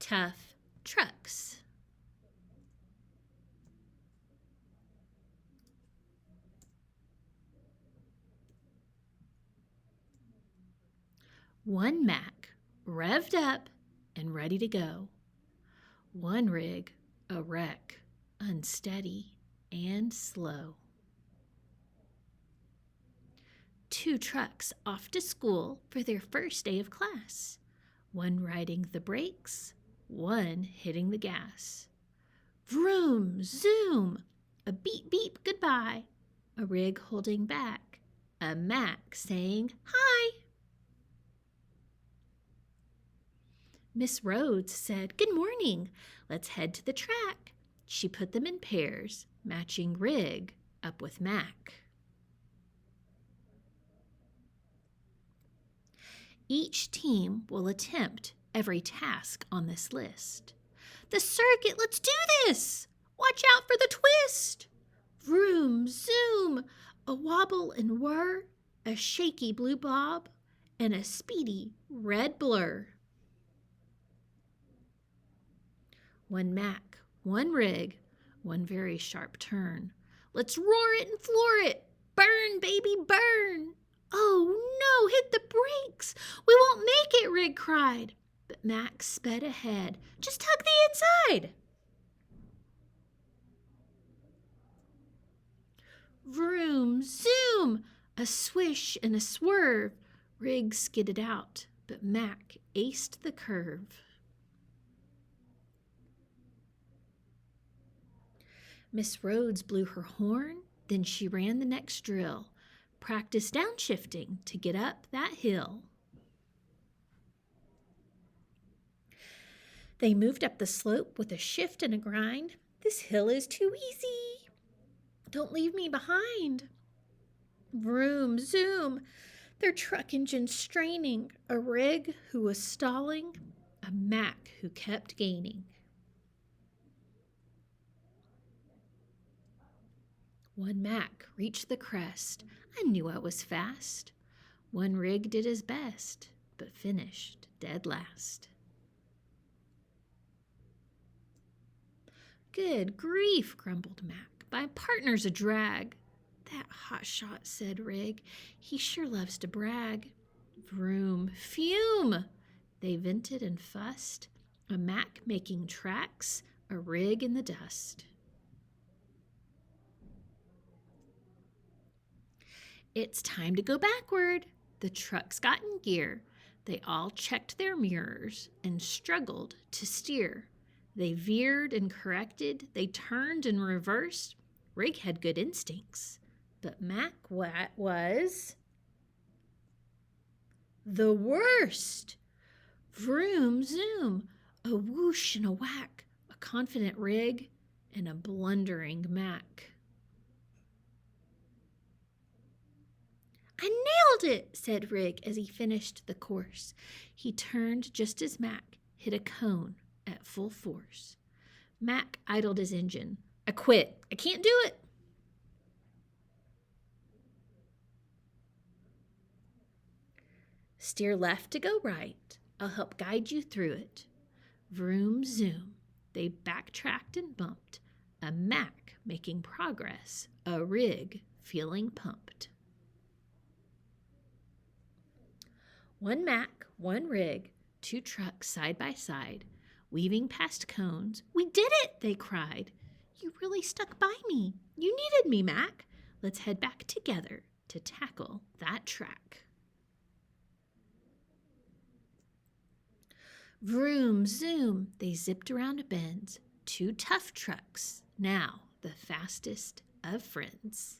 tough trucks. One Mack, revved up and ready to go. One rig, a wreck, unsteady and slow. Two trucks off to school for their first day of class. One riding the brakes, one hitting the gas. Vroom, zoom, a beep beep goodbye. A rig holding back, a Mack saying hi. Miss Rhodes said, "Good morning. Let's head to the track." She put them in pairs, matching rig up with Mack. Each team will attempt every task on this list. The circuit, let's do this! Watch out for the twist! Vroom, zoom, a wobble and whir, a shaky blue bob, and a speedy red blur. One Mack, one rig, one very sharp turn. Let's roar it and floor it! Burn, baby, burn! Oh no, hit the brakes! We won't make it, Rig cried. But Mack sped ahead. Just tug the inside! Vroom, zoom! A swish and a swerve. Rig skidded out, but Mack aced the curve. Miss Rhodes blew her horn, then she ran the next drill. Practice downshifting to get up that hill. They moved up the slope with a shift and a grind. This hill is too easy. Don't leave me behind. Vroom, zoom, their truck engine straining. A rig who was stalling, a Mack who kept gaining. One Mack reached the crest. I knew I was fast. One rig did his best, but finished dead last. Good grief, grumbled Mack. My partner's a drag. That hotshot, said Rig. He sure loves to brag. Vroom, fume! They vented and fussed. A Mack making tracks, a rig in the dust. It's time to go backward. The trucks got in gear. They all checked their mirrors and struggled to steer. They veered and corrected. They turned and reversed. Rig had good instincts, but Mack was the worst. Vroom, zoom, a whoosh and a whack, a confident Rig and a blundering Mack. I nailed it, said Rig as he finished the course. He turned just as Mack hit a cone at full force. Mack idled his engine. I quit. I can't do it. Steer left to go right. I'll help guide you through it. Vroom, zoom. They backtracked and bumped. A Mack making progress. A Rig feeling pumped. One Mack, one rig, two trucks side by side, weaving past cones. We did it, they cried. You really stuck by me. You needed me, Mack. Let's head back together to tackle that track. Vroom, zoom, they zipped around bends. Two tough trucks, now the fastest of friends.